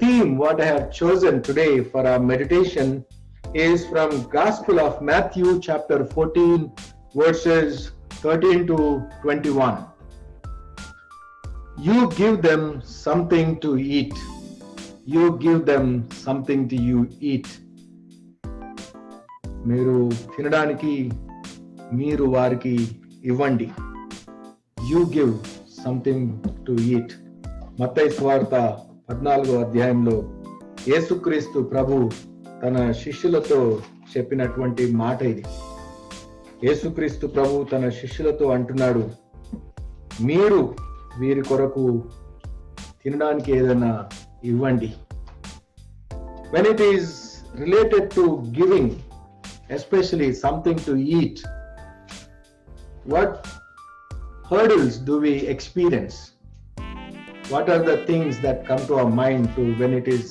theme what I have chosen today for our meditation is from Gospel of Matthew chapter 14 verses 13 to 21. You give them something to eat. You give them something to you eat. మీరు తినడానికి మీరు వారికి ఇవ్వండి. You give something to eat. మత్తయి సువార్త 14వ అధ్యాయంలో యేసుక్రీస్తు ప్రభు తన శిష్యులతో చెప్పినటువంటి మాట ఇది. యేసుక్రీస్తు ప్రభు తన శిష్యులతో అంటున్నాడు, మీరు వీరి కొరకు తినడానికి ఏదైనా ఇవ్వండి. When it is related to giving, especially something to eat, what hurdles do we experience? What are the things that come to our mind when it is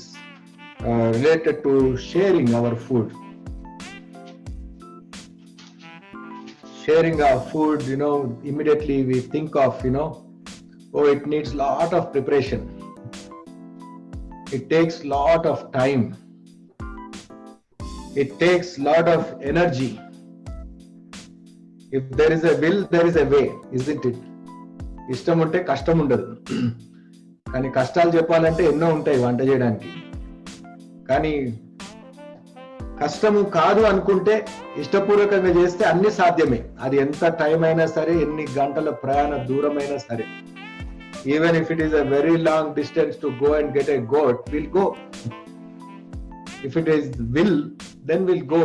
related to sharing our food? Sharing our food, immediately we think of, oh, it needs lot of preparation. It takes lot of time. It takes lot of energy. If there is a will, there is a way, isn't it? ఇష్టం ఉంటే కష్టం ఉండదు. కానీ కష్టాలు చెప్పాలంటే ఎన్నో ఉంటాయి వంట చేయడానికి. కానీ కష్టము కాదు అనుకుంటే ఇష్టపూర్వకంగా చేస్తే అన్ని సాధ్యమే. అది ఎంత టైం అయినా సరే, ఎన్ని గంటల ప్రయాణ దూరమైనా సరే. Even if it is a very long distance to go and get a goat, we'll go. If it is will, then we'll go.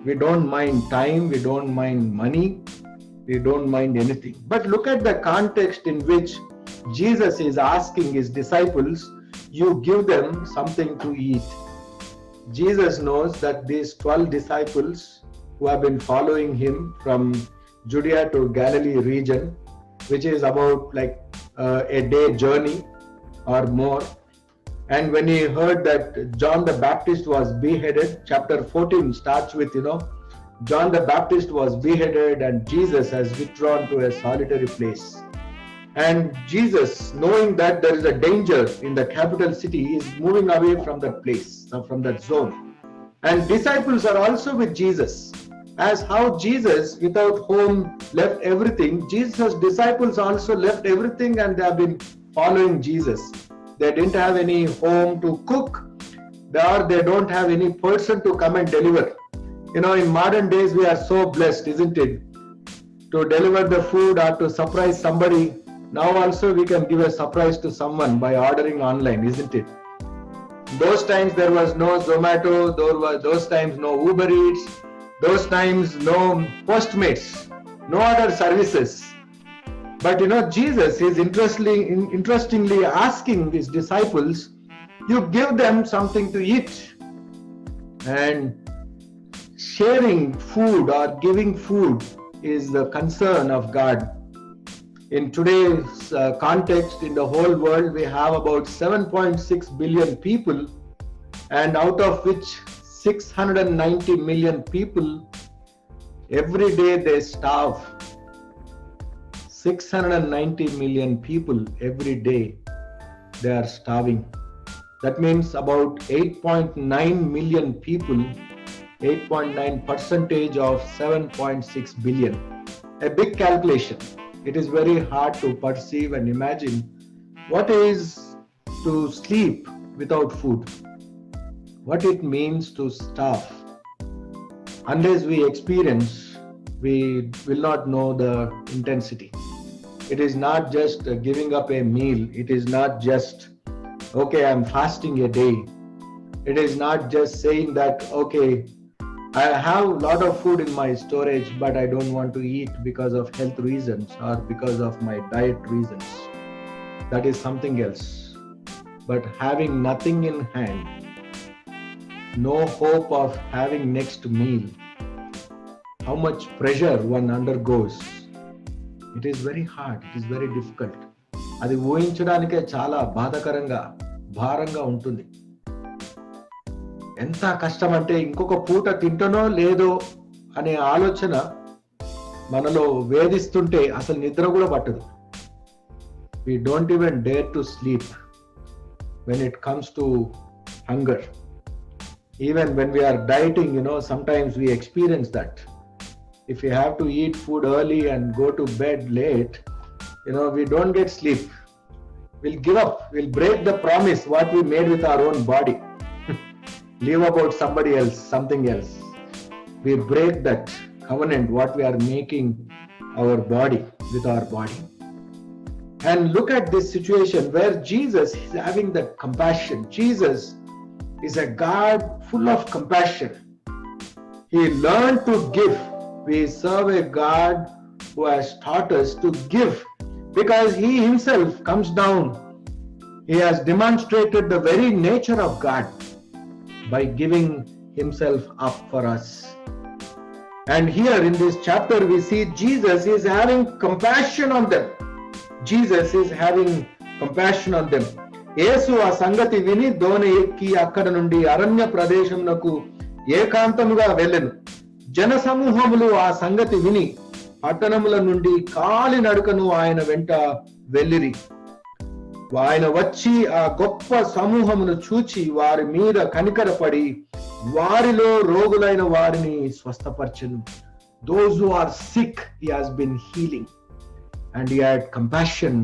We don't mind time, we don't mind money, we don't mind anything. But look at the context in which Jesus is asking his disciples, you give them something to eat. Jesus knows that these 12 disciples who have been following him from Judea to Galilee region, which is about like a day journey or more. And when he heard that John the Baptist was beheaded, chapter 14 starts with, John the Baptist was beheaded and Jesus has withdrawn to a solitary place. And Jesus, knowing that there is a danger in the capital city, is moving away from that place, from that zone. And disciples are also with Jesus. As how Jesus, without home, left everything, Jesus' disciples also left everything and they have been following Jesus. They didn't have any home to cook, or they don't have any person to come and deliver. In modern days, we are so blessed, isn't it? To deliver the food or to surprise somebody. Now also we can give a surprise to someone by ordering online, isn't it? Those times there was no Zomato, those times no Uber Eats, those times no Postmates, no other services. But Jesus is interestingly asking his disciples, you give them something to eat. And sharing food or giving food is the concern of God. In today's context, in the whole world, we have about 7.6 billion people, and out of which 690 million people, every day they starve. 690 million people every day, they are starving. That means about 8.9 million people, 8.9% of 7.6 billion. A big calculation. It is very hard to perceive and imagine what is to sleep without food, what it means to starve. Unless we experience, we will not know the intensity. It is not just giving up a meal. It is not just, okay, I'm fasting a day. It is not just saying that, okay, I have a lot of food in my storage, but I don't want to eat because of health reasons or because of my diet reasons. That is something else. But having nothing in hand, no hope of having next meal, how much pressure one undergoes. It is very hard, it is very difficult. అది ఊహించడానికే చాలా బాధాకరంగా, భారంగా ఉంటుంది. ఎంత కష్టం అంటే ఇంకొక పూట తింటనో లేదో అనే ఆలోచన మనలో వేధిస్తుంటే అసలు నిద్ర కూడా పట్టదు. We don't even dare to sleep. when it comes to hunger. Even when we are dieting, sometimes we experience that. If we have to eat food early and go to bed late, we don't get sleep. We'll give up. We'll break the promise what we made with our own body. Leave about somebody else, something else. We break that covenant what we are making our body with our body. And look at this situation where Jesus is having that compassion. Jesus is a God full of compassion. He learned to give. We serve a God who has taught us to give, because He Himself comes down. He has demonstrated the very nature of God by giving Himself up for us. And here in this chapter we see Jesus is having compassion on them. Jesus is having compassion on them. యేసు ఆ సంగతి విని దోణి ఎక్కి అక్కడ నుండి అరణ్య ప్రదేశమునకు ఏకాంతముగా వెళ్ళెను. జన సమూహములు ఆ సంగతి విని పట్టణముల నుండి కాలినడకను ఆయన వెంట వెళ్ళిరి. ఆయన వచ్చి ఆ గొప్ప సమూహమును చూచి వారి మీద కనికరపడి వారిలో రోగులైన వారిని స్వస్థపరచెను. Those who are sick, He has been healing, and He had compassion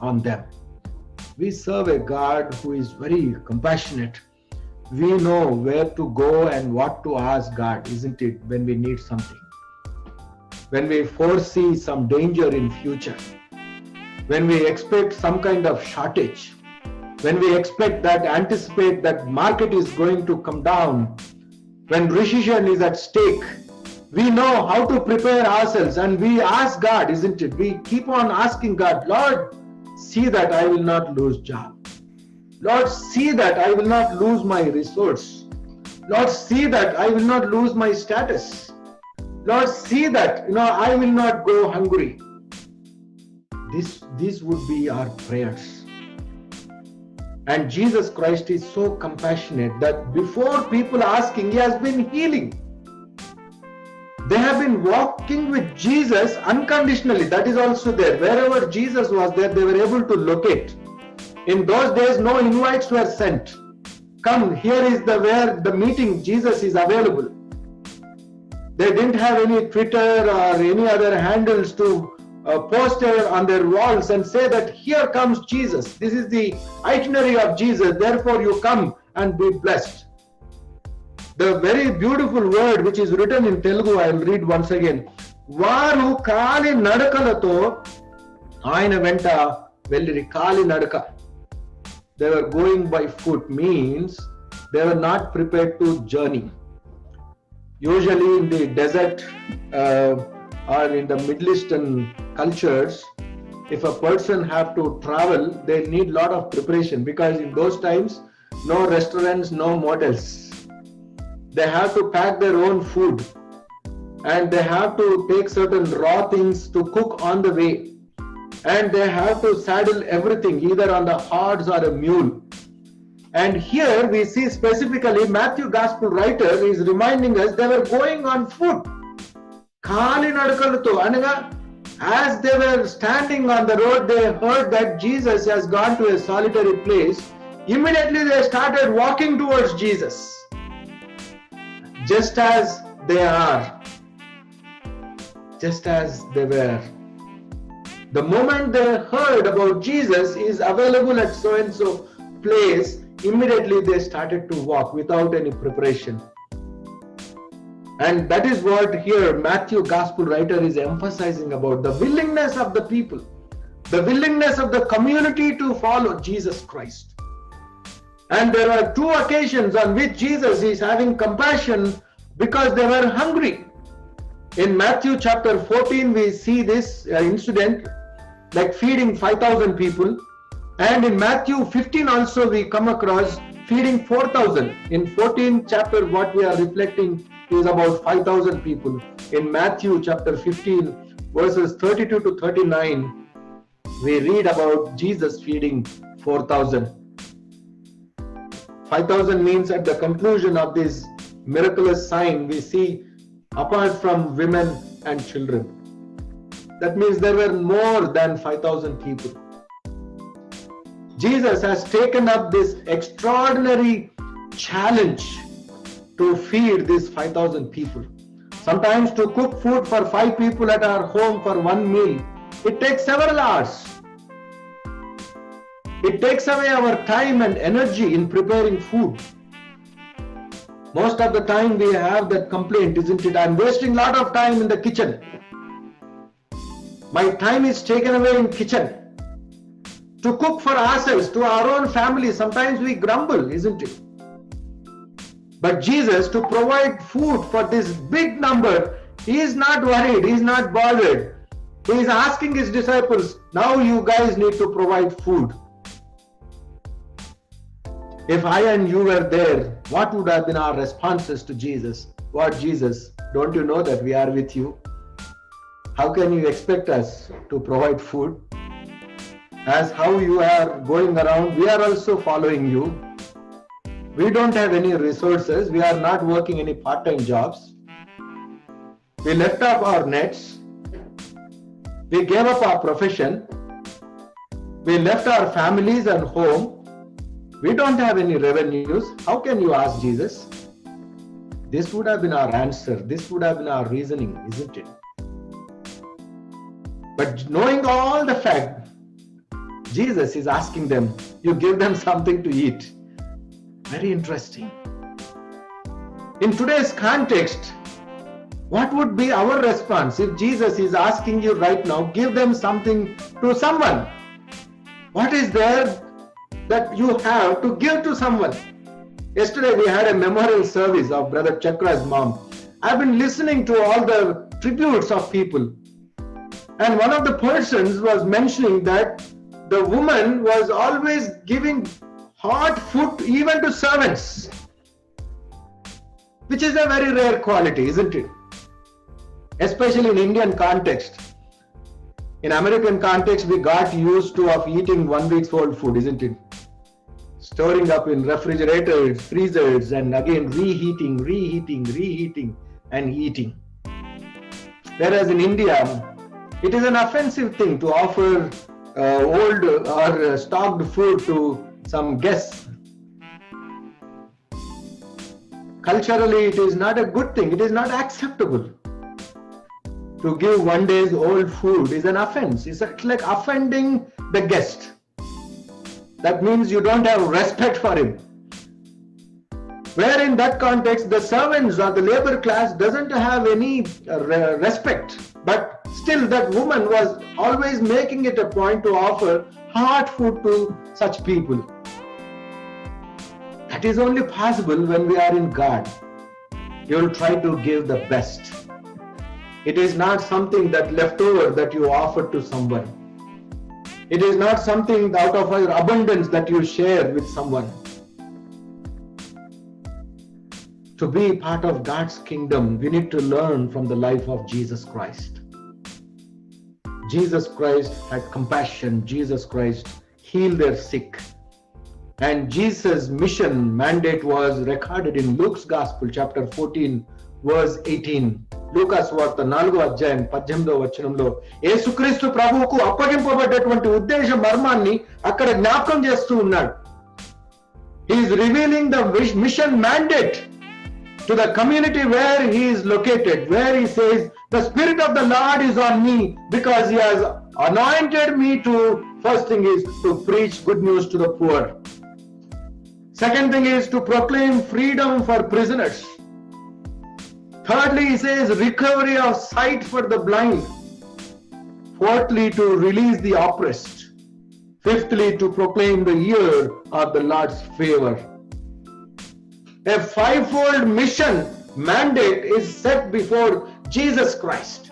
on them. We serve a God who is very compassionate. We know where to go and what to ask God, isn't it, when we need something? When we foresee some danger in future, when we expect some kind of shortage, when we anticipate that market is going to come down, when recession is at stake, we know how to prepare ourselves, and we ask God, isn't it? We keep on asking God, Lord, see that I will not lose job. Lord, see that I will not lose my resource. Lord, see that I will not lose my status. Lord, see that I will not go hungry. This would be our prayers. And Jesus Christ is so compassionate that before people asking, He has been healing. They have been walking with Jesus unconditionally. That is also there. Wherever Jesus was there, they were able to locate. In those days, no invites were sent. Come, here is where the meeting, Jesus is available. They didn't have any Twitter or any other handles to post on their walls and say that here comes Jesus. This is the itinerary of Jesus. Therefore, you come and be blessed. The very beautiful word which is written in Telugu, I will read once again. Varu kali nadakalato ayana venta velliri. Kali nadaka. They were going by foot, means they were not prepared to journey. Usually in the desert or in the Middle Eastern cultures, if a person have to travel, they need lot of preparation, because in those times, no restaurants, no motels. They have to pack their own food, and they have to take certain raw things to cook on the way, and they have to saddle everything either on the horse or a mule. And here we see specifically Matthew Gospel writer is reminding us they were going on foot. Kali nadakalato anaga, as they were standing on the road, they heard that Jesus has gone to a solitary place. Immediately they started walking towards Jesus, just as they are, just as they were. The moment they heard about Jesus is available at so and so place, immediately they started to walk without any preparation. And that is what here Matthew Gospel writer is emphasizing about, the willingness of the people, the willingness of the community to follow Jesus Christ. And there are two occasions on which Jesus is having compassion because they were hungry. In Matthew chapter 14, we see this incident, like feeding 5,000 people. And in Matthew 15 also we come across feeding 4,000. In 14th chapter, what we are reflecting is about 5,000 people. In Matthew chapter 15, verses 32 to 39, we read about Jesus feeding 4,000. 5,000 means at the conclusion of this miraculous sign, we see apart from women and children. That means there were more than 5,000 people. Jesus has taken up this extraordinary challenge to feed these 5,000 people. Sometimes to cook food for 5 people at our home for one meal, it takes several hours. It takes away our time and energy in preparing food. Most of the time we have that complaint, isn't it? I'm wasting a lot of time in the kitchen. My time is taken away in kitchen. To cook for ourselves, to our own family, sometimes we grumble, isn't it? But Jesus, to provide food for this big number, he is not worried, he is not bothered. He is asking his disciples, now you guys need to provide food. If I and you were there, what would have been our responses to Jesus? What, Jesus, don't you know that we are with you? How can you expect us to provide food? As how you are going around, we are also following you. We don't have any resources. We are not working any part-time jobs. We left off our nets. We gave up our profession. We left our families and home. We don't have any revenues. How can you ask Jesus? This would have been our answer. This would have been our reasoning, isn't it? But knowing all the fact, Jesus is asking them, you give them something to eat. Very interesting. In today's context, what would be our response if Jesus is asking you right now, give them something to someone? What is there that you have to give to someone? Yesterday we had a memorial service of Brother Chakra's mom. I've been listening to all the tributes of people. And one of the persons was mentioning that the woman was always giving hot food even to servants, which is a very rare quality, isn't it? Especially in Indian context. In American context, we got used to of eating 1 week's old food, isn't it? Storing up in refrigerators, freezers, and again reheating and eating. Whereas in India, it is an offensive thing to offer old or stocked food to some guests. Culturally, it is not a good thing. It is not acceptable. To give 1 day's old food is an offense. It's like offending the guest. That means you don't have respect for him. Where in that context, the servants or the labor class doesn't have any respect. But still that woman was always making it a point to offer hot food to such people. That is only possible when we are in God. You will try to give the best. It is not something that left over that you offer to someone. It is not something out of your abundance that you share with someone. To be part of God's kingdom, we need to learn from the life of Jesus Christ. Jesus Christ had compassion. Jesus Christ healed their sick. And Jesus' mission mandate was recorded in Luke's Gospel, chapter 14, verse 18. లూకాసు వార్త 4వ అధ్యాయం 18వ వచనంలో యేసుక్రీస్తు ప్రభువుకు అప్పగింపబడ్డటువంటి ఉద్దేశ మర్మాన్ని అక్కడ జ్ఞాపకం చేస్తూ ఉన్నాడు. He is revealing the mission mandate to the community where he is located, where he says, the Spirit of the Lord is on me because he has anointed me to, first thing is to preach good news to the poor. Second thing is to proclaim freedom for prisoners. Thirdly, he says recovery of sight for the blind. Fourthly, to release the oppressed. Fifthly, to proclaim the year of the Lord's favor. A fivefold mission mandate is set before Jesus Christ.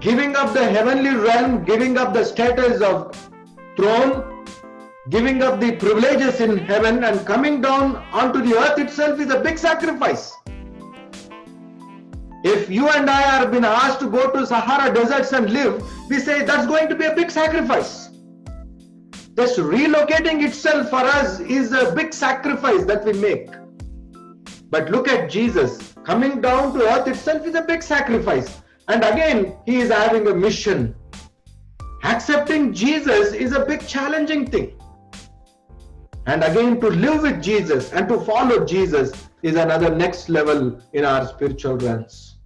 Giving up the heavenly realm, giving up the status of throne, giving up the privileges in heaven and coming down onto the earth itself is a big sacrifice. If you and I are being asked to go to Sahara deserts and live, we say that's going to be a big sacrifice. Just relocating itself for us is a big sacrifice that we make. But look at Jesus. Coming down to earth itself is a big sacrifice. And again, he is having a mission. Accepting Jesus is a big challenging thing. And again, to live with Jesus and to follow Jesus is another next level in our spiritual realms.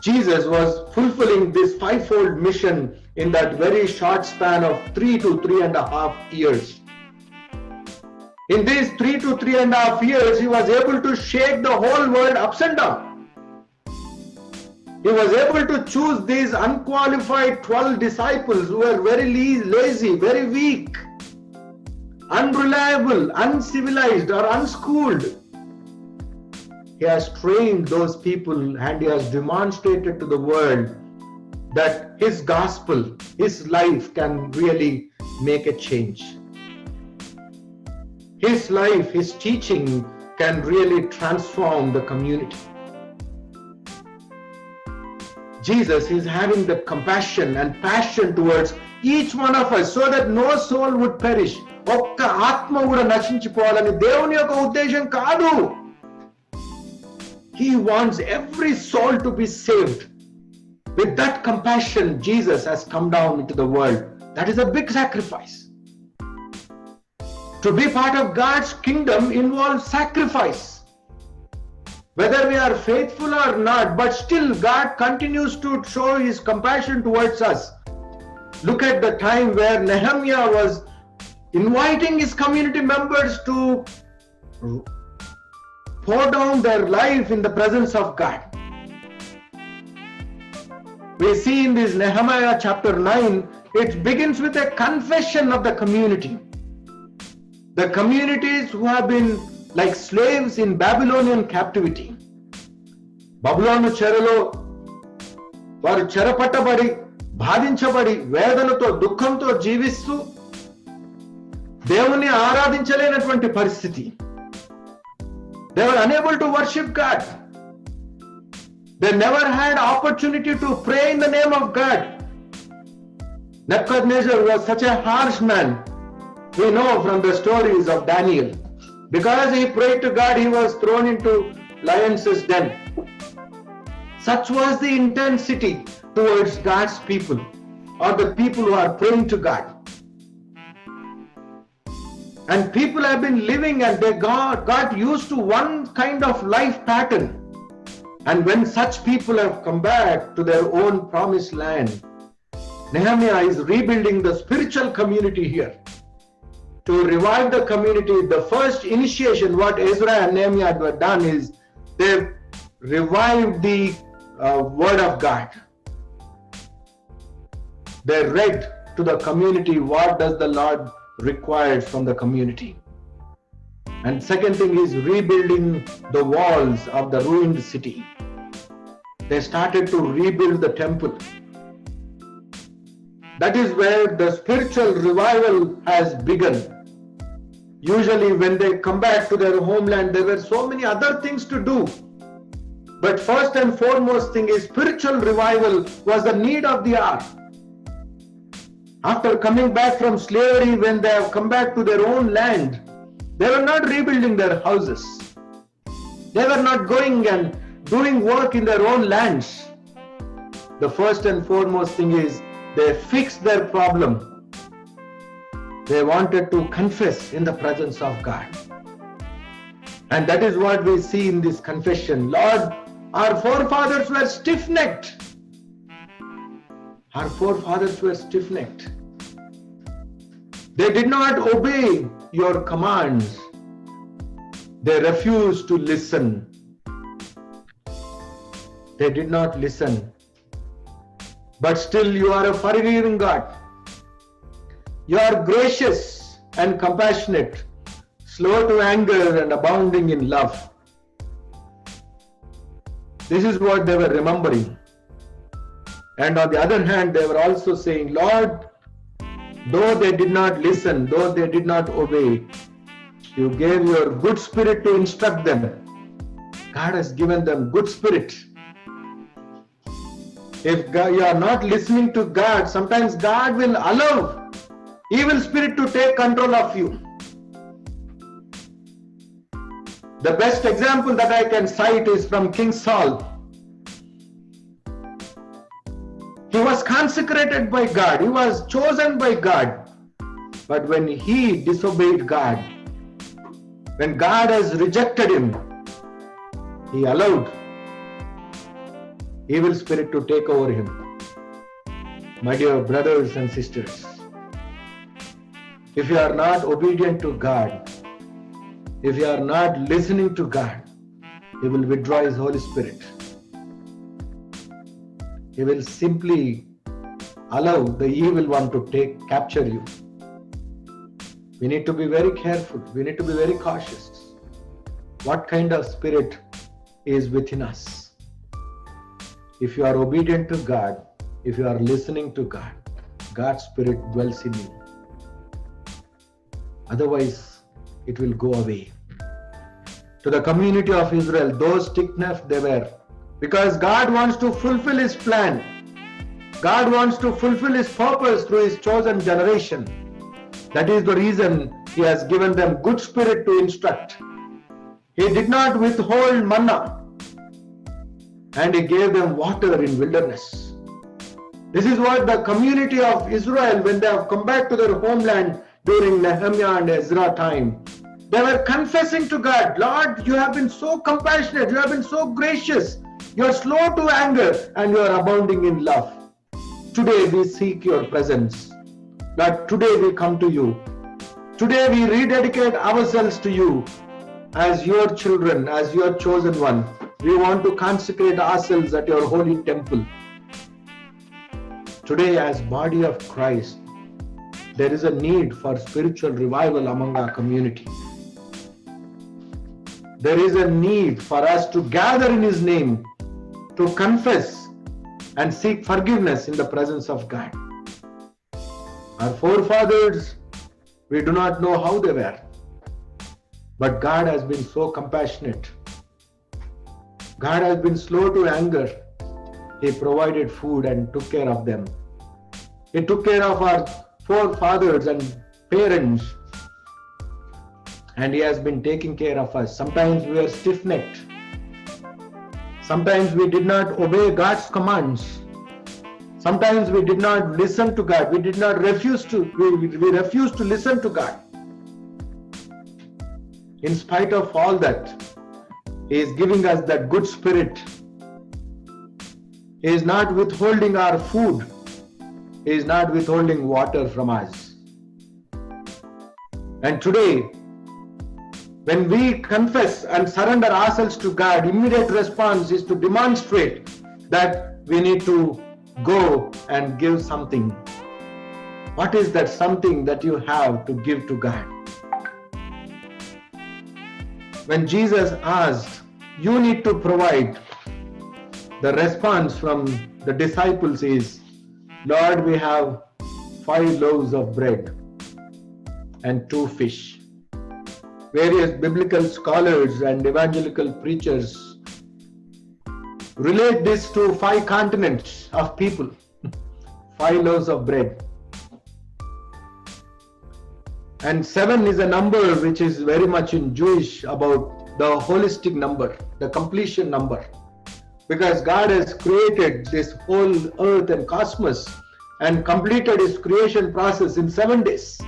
Jesus was fulfilling this fivefold mission in that very short span of 3 to 3.5 years. In these 3 to 3.5 years, he was able to shake the whole world upside down. He was able to choose these unqualified 12 disciples who were very lazy, very weak, unreliable, uncivilized, or unschooled. He has trained those people and he has demonstrated to the world that his gospel, his life can really make a change. His life, his teaching can really transform the community. Jesus is having the compassion and passion towards each one of us so that no soul would perish. ఒక్క ఆత్మ కూడా నశించిపోవాలని దేవుని యొక్క ఉద్దేశం కాదు. He wants every soul to be saved. With that compassion, Jesus has come down into the world. That is a big sacrifice. To be part of God's kingdom involves sacrifice. Whether we are faithful or not, but still God continues to show his compassion towards us. Look at the time where Nehemiah was inviting his community members to pour down their life in the presence of God. We see in this Nehemiah chapter 9, it begins with a confession of the community. The communities who have been like slaves in Babylonian captivity. బబులోను చెరలో వారు చెరపట్టబడి బాధించబడి వేదనతో దుఃఖంతో జీవిస్తూ దేవుని ఆరాధించలేనటువంటి పరిస్థితి. They were unable to worship God. They never had opportunity to pray in the name of God. Nebuchadnezzar was such a harsh man. We know from the stories of Daniel. Because he prayed to God, he was thrown into lions' den. Such was the intensity towards God's people, or the people who are praying to God. And people have been living and they got used to one kind of life pattern. And when such people have come back to their own promised land, Nehemiah is rebuilding the spiritual community here. To revive the community, the first initiation, what Ezra and Nehemiah had done is they revived the word of God. They read to the community what does the Lord require from the community. And second thing is rebuilding the walls of the ruined city. They started to rebuild the temple. That is where the spiritual revival has begun. Usually when they come back to their homeland, there were so many other things to do. But first and foremost thing is spiritual revival was the need of the hour. After coming back from slavery, when they have come back to their own land, they were not rebuilding their houses. They were not going and doing work in their own lands. The first and foremost thing is they fixed their problem. They wanted to confess in the presence of God. And that is what we see in this confession. Lord, our forefathers were stiff-necked. Our forefathers were stiff-necked. They did not obey your commands. They refused to listen. They did not listen. But still you are a forgiving God. You are gracious and compassionate, slow to anger and abounding in love. This is what they were remembering. And on the other hand, they were also saying, Lord, though they did not listen, though they did not obey, you gave your good spirit to instruct them. God has given them good spirit. If you are not listening to God, sometimes God will allow evil spirit to take control of you. The best example that I can cite is from King Saul. He was consecrated by God. He was chosen by God. But when he disobeyed God, when God has rejected him, he allowed evil spirit to take over him. My dear brothers and sisters, if you are not obedient to God, if you are not listening to God, he will withdraw his Holy Spirit. He will simply allow the evil one to capture you. We need to be very careful. We need to be very cautious. What kind of spirit is within us? If you are obedient to God, if you are listening to God, God's spirit dwells in you. Otherwise, it will go away. To the community of Israel, those stiff-necked they were, because God wants to fulfill his plan. God wants to fulfill his purpose through his chosen generation. That is the reason he has given them good spirit to instruct. He did not withhold manna, and he gave them water in wilderness. This is what the community of Israel, when they have come back to their homeland during Nehemiah and Ezra time, they were confessing to God, Lord, you have been so compassionate, you have been so gracious, you are slow to anger, and you are abounding in love. Today we seek your presence. Lord, today we come to you. Today we rededicate ourselves to you as your children, as your chosen one. We want to consecrate ourselves at your holy temple. Today, as body of Christ, there is a need for spiritual revival among our community. There is a need for us to gather in his name, to confess and seek forgiveness in the presence of God. Our forefathers, we do not know how they were, but God has been so compassionate. God has been slow to anger. He provided food and took care of them. He took care of our forefathers and parents, and he has been taking care of us. Sometimes we are stiff-necked. Sometimes we did not obey God's commands. Sometimes we did not listen to God. We refused to listen to God. In spite of all that, he is giving us that good spirit. He is not withholding our food. He is not withholding water from us. And today, when we confess and surrender ourselves to God, immediate response is to demonstrate that we need to go and give something. What is that something that you have to give to God? When Jesus asked, you need to provide, the response from the disciples is, Lord, we have 5 loaves of bread and 2 fish. Various biblical scholars and evangelical preachers relate this to 5 continents of people, 5 loaves of bread. And 7 is a number which is very much in Jewish about the holistic number, the completion number. Because God has created this whole earth and cosmos and completed his creation process in 7 days.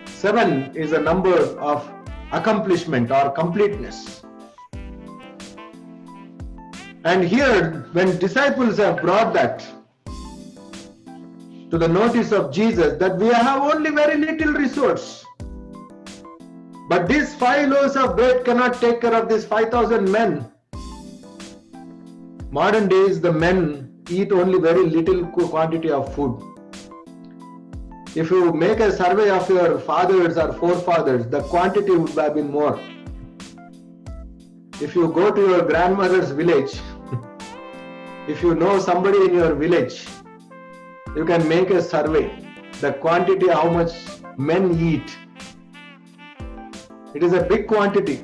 7 is a number of accomplishment or completeness. And here, when disciples have brought that to the notice of Jesus, that we have only very little resource, but these 5 loaves of bread cannot take care of these 5,000 men. Modern days, the men eat only very little quantity of food. If you make a survey of your fathers or forefathers, the quantity would have been more. If you go to your grandmother's village, if you know somebody in your village, you can make a survey. The quantity, how much men eat. It is a big quantity.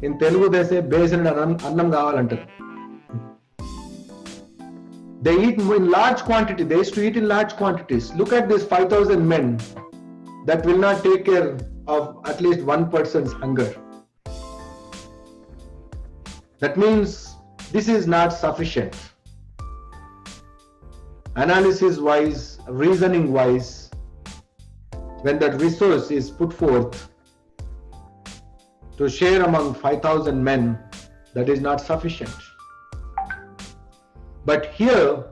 In Telugu they say, "Besan annam kavalantaru." They eat in large quantity. They used to eat in large quantities. Look at these 5,000 men that will not take care of at least one person's hunger. That means this is not sufficient. analysis wise, reasoning wise, when that resource is put forth to share among 5,000 men, that is not sufficient. But here,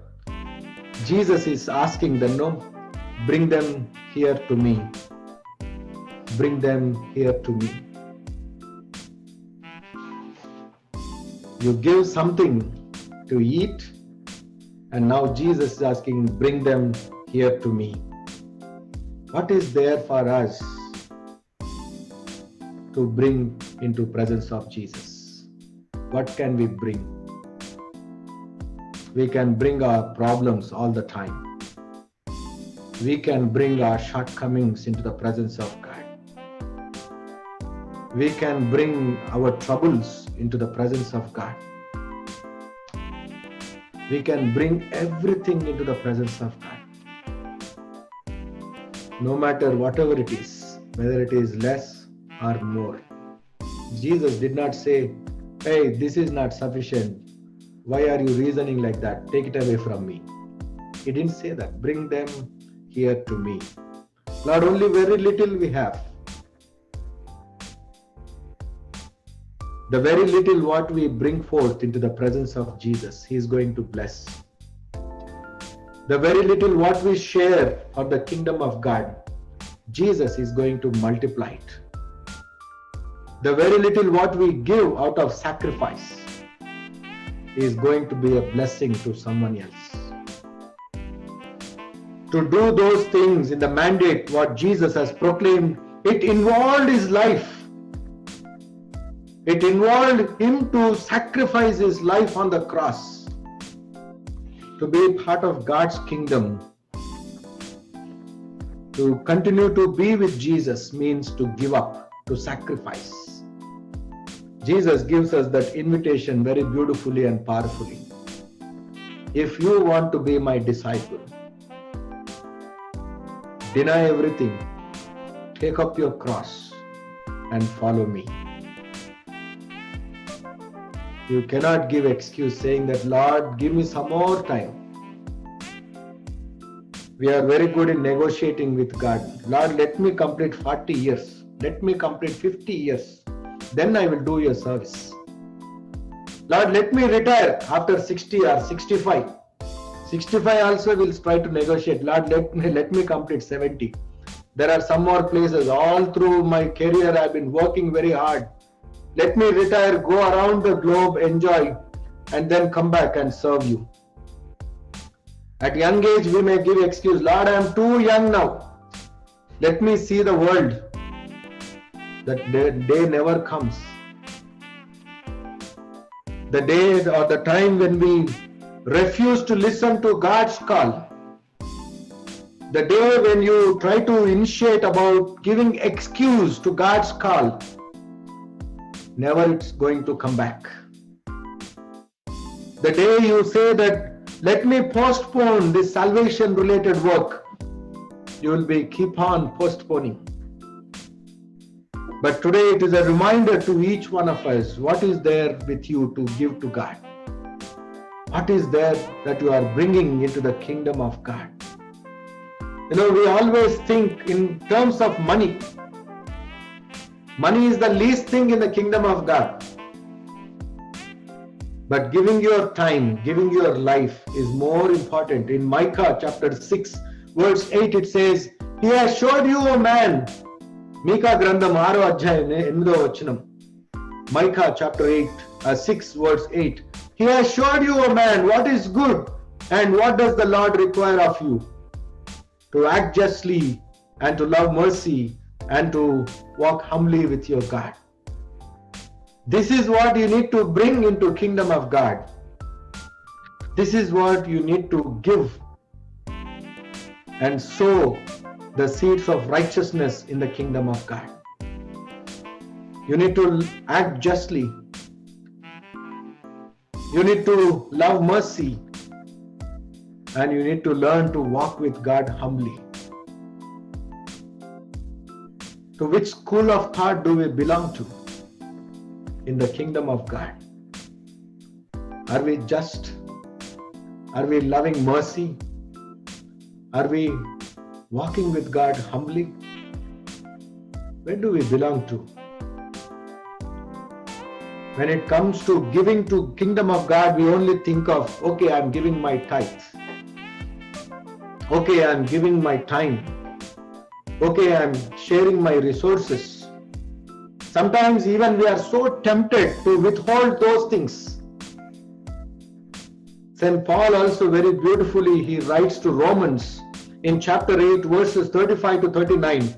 Jesus is asking them, no, bring them here to me. Bring them here to me. You give something to eat, and now Jesus is asking, bring them here to me. What is there for us to bring into presence of Jesus? What can we bring? We can bring our problems all the time. We can bring our shortcomings into the presence of God. We can bring our troubles into the presence of God. We can bring everything into the presence of God. No matter whatever it is, whether it is less or more. Jesus did not say, hey, this is not sufficient. Why are you reasoning like that? Take it away from me. He didn't say that. Bring them here to me. Lord, only very little we have. The very little what we bring forth into the presence of Jesus, He is going to bless. The very little what we share for the kingdom of God, Jesus is going to multiply it. The very little what we give out of sacrifice is going to be a blessing to someone else. To do those things in the mandate what Jesus has proclaimed, it involved His life. It involved Him to sacrifice His life on the cross. To be part of God's kingdom, to continue to be with Jesus means to give up, to sacrifice. Jesus gives us that invitation very beautifully and powerfully. If you want to be my disciple, deny everything, take up your cross and follow me. You cannot give excuse saying that, Lord, give me some more time. We are very good in negotiating with God. Lord, let me complete 40 years. Let me complete 50 years. Then I will do your service. Lord, let me retire after 60 or 65. 65 also will try to negotiate. Lord, let me complete 70. There are some more places. All through my career, I have been working very hard. Let me retire, go around the globe, enjoy, and then come back and serve you. At young age, we may give excuse, Lord, I am too young now. Let me see the world. That day never comes. The day or the time when we refuse to listen to God's call. The day when you try to initiate about giving excuse to God's call. Never it's going to come back. The day you say that, let me postpone this salvation related work, you will keep on postponing. But today it is a reminder to each one of us, what is there with you to give to God? What is there that you are bringing into the kingdom of God? You know, we always think in terms of money. Money is the least thing in the kingdom of God. But giving your time, giving your life is more important. In Micah chapter 6, verse 8, it says, He has showed you, O man. Micah grandam 6 adhyayam 8వ వచనం. Micah chapter 6, verse 8. He has showed you, O man, what is good and what does the Lord require of you? To act justly and to love mercy and to walk humbly with your God. This is what you need to bring into kingdom of God. This is what you need to give and sow the seeds of righteousness in the kingdom of God. You need to act justly. You need to love mercy. And you need to learn to walk with God humbly. To which school of thought do we belong to in the kingdom of God? Are we just? Are we loving mercy? Are we walking with God humbly? Where do we belong to? When it comes to giving to kingdom of God, we only think of, okay, I'm giving my tithe. Okay, I'm giving my time. Okay, I'm sharing my resources. Sometimes even we are so tempted to withhold those things. St. Paul also very beautifully, he writes to Romans in chapter 8 verses 35 to 39.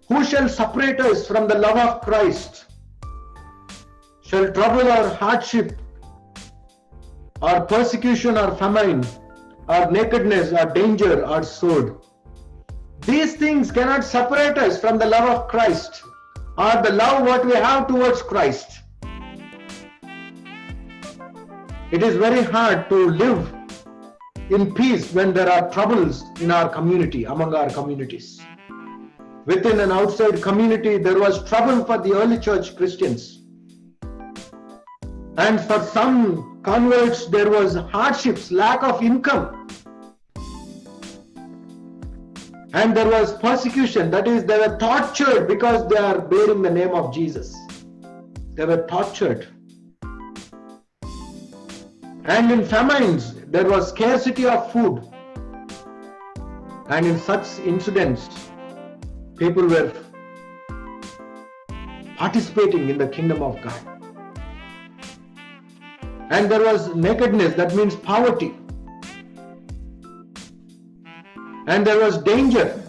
Who shall separate us from the love of Christ? Shall trouble or hardship, or persecution or famine, or nakedness or danger or sword? These things cannot separate us from the love of Christ, or the love what we have towards Christ. It is very hard to live in peace when there are troubles in our community, among our communities. Within and outside community, there was trouble for the early church Christians. And for some converts, there was hardships, lack of income. And there was persecution, that is, they were tortured because they are bearing the name of Jesus. They were tortured. And in famines, there was scarcity of food. And in such incidents, people were participating in the kingdom of God. And there was nakedness, that means poverty. And there was danger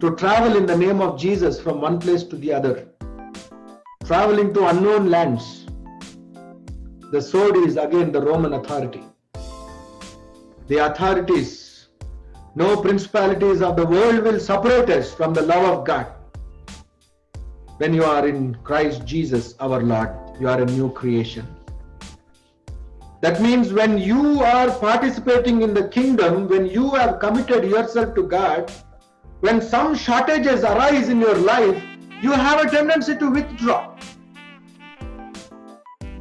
to travel in the name of Jesus from one place to the other, traveling to unknown lands. The sword is again the Roman authority. The authorities, no principalities of the world will separate us from the love of God. When you are in Christ Jesus our Lord, you are a new creation. That means when you are participating in the kingdom, when you have committed yourself to God, when some shortages arise in your life, you have a tendency to withdraw.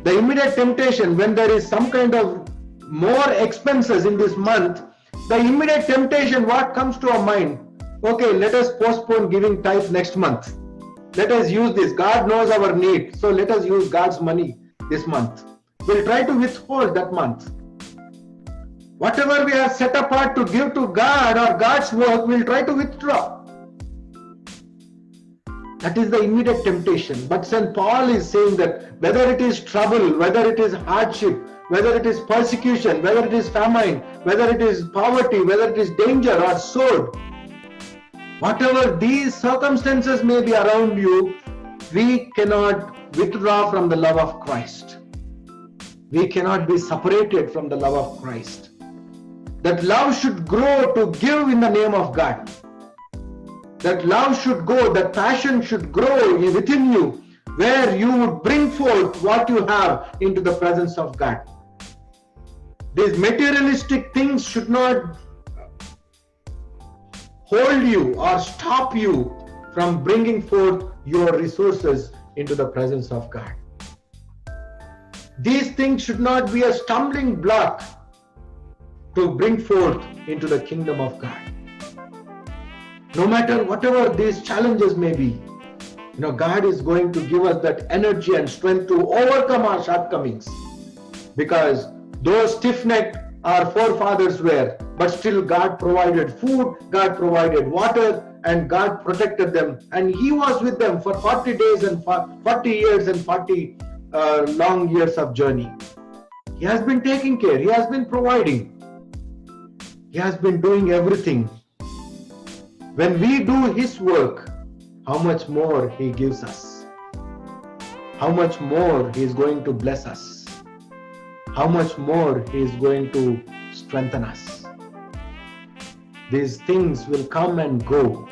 The immediate temptation, when there is some kind of more expenses in this month, the immediate temptation, what comes to our mind? Okay, let us postpone giving tithe next month. Let us use this. God knows our need, so let us use God's money this month. We'll try to withhold that month. Whatever we are set apart to give to God or God's work, we'll try to withdraw. That is the immediate temptation. But St. Paul is saying that whether it is trouble, whether it is hardship, whether it is persecution, whether it is famine, whether it is poverty, whether it is danger or sword, whatever these circumstances may be around you, we cannot withdraw from the love of Christ. We cannot be separated from the love of Christ. That love should grow to give in the name of God. That love should go, that passion should grow within you, where you would bring forth what you have into the presence of God. These materialistic things should not hold you or stop you from bringing forth your resources into the presence of God. These things should not be a stumbling block to bring forth into the kingdom of God. No matter whatever these challenges may be, God is going to give us that energy and strength to overcome our shortcomings. Because those stiff-necked our forefathers were, but still God provided food, God provided water, and God protected them. And He was with them for 40 days and 40 years and 40 long years of journey. He has been taking care. He has been providing. He has been doing everything. When we do His work, how much more He gives us. How much more He is going to bless us. How much more He is going to strengthen us. These things will come and go,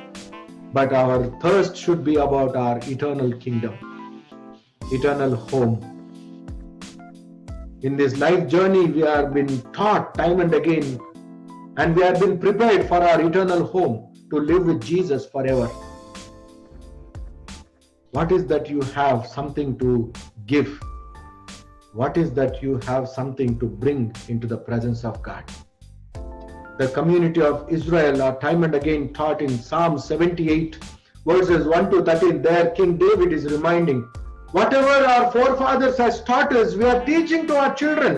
but our thirst should be about our eternal kingdom, eternal home. In this life journey, we have been taught time and again, and we have been prepared for our eternal home, to live with Jesus forever. What is that you have something to give? What is that you have something to bring into the presence of God? The community of Israel are time and again taught in Psalm 78 verses 1 to 13. There King David is reminding, whatever our forefathers has taught us, we are teaching to our children.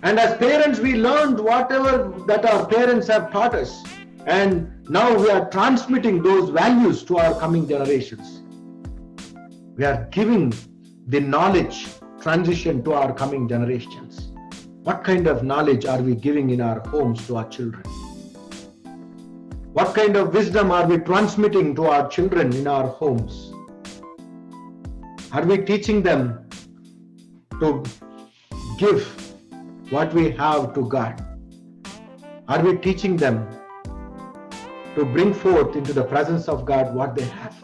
And as parents, we learned whatever that our parents have taught us. And now we are transmitting those values to our coming generations. We are giving the knowledge transition to our coming generations. What kind of knowledge are we giving in our homes to our children? What kind of wisdom are we transmitting to our children in our homes? Are we teaching them to give what we have to God? Are we teaching them to bring forth into the presence of God what they have?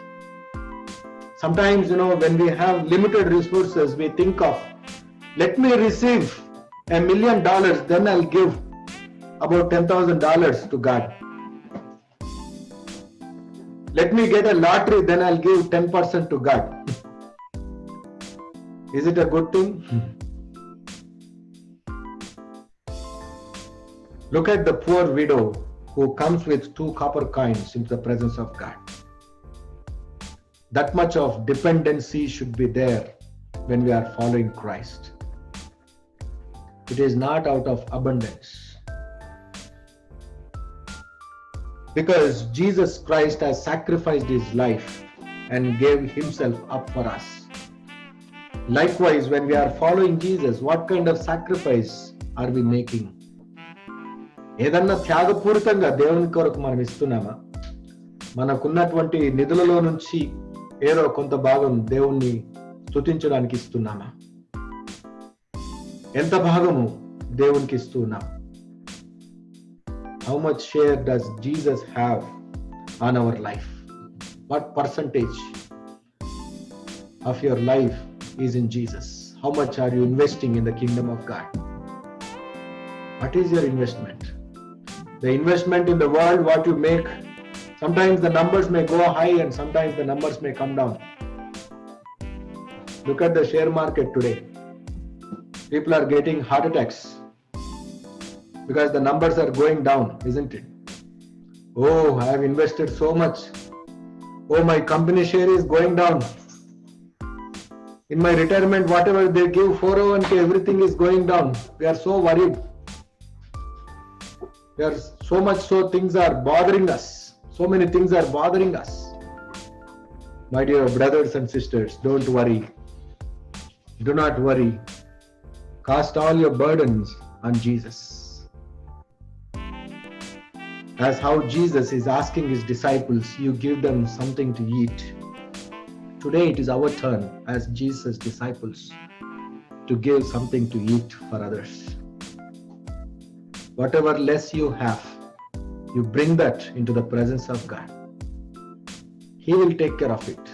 Sometimes, when we have limited resources, we think of, let me receive $1 million, then I'll give about $10,000 to God. Let me get a lottery, then I'll give 10% to God. Is it a good thing? Look at the poor widow who comes with 2 copper coins into the presence of God. That much of dependency should be there when we are following Christ. It is not out of abundance. Because Jesus Christ has sacrificed his life and gave himself up for us. Likewise, when we are following Jesus, what kind of sacrifice are we making? ఏదన్నా త్యాగపూరితంగా దేవుని కొరకు మనం ఇస్తున్నామా? మనకున్నటువంటి నిధులలో నుంచి ఏదో కొంత భాగం దేవుణ్ణి స్తుతించడానికి ఇస్తున్నామా? ఎంత భాగము దేవునికి ఇస్తున్నాం? How much share does Jesus have on our life? What percentage of your life is in Jesus? How much are you investing in the kingdom of God? What is your investment? The investment in the world, what you make, sometimes the numbers may go high and sometimes the numbers may come down. Look at the share market today. People are getting heart attacks because the numbers are going down, isn't it? Oh, I have invested so much. Oh, my company share is going down. In my retirement, whatever they give, 401k, everything is going down. We are so worried. We are so much so things are bothering us. So many things are bothering us. My dear brothers and sisters, don't worry. Do not worry. Cast all your burdens on Jesus. As how Jesus is asking his disciples, you give them something to eat. Today it is our turn as Jesus' disciples to give something to eat for others. Whatever less you have, you bring that into the presence of God. He will take care of it.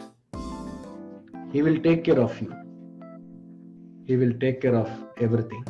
He will take care of you. He will take care of everything.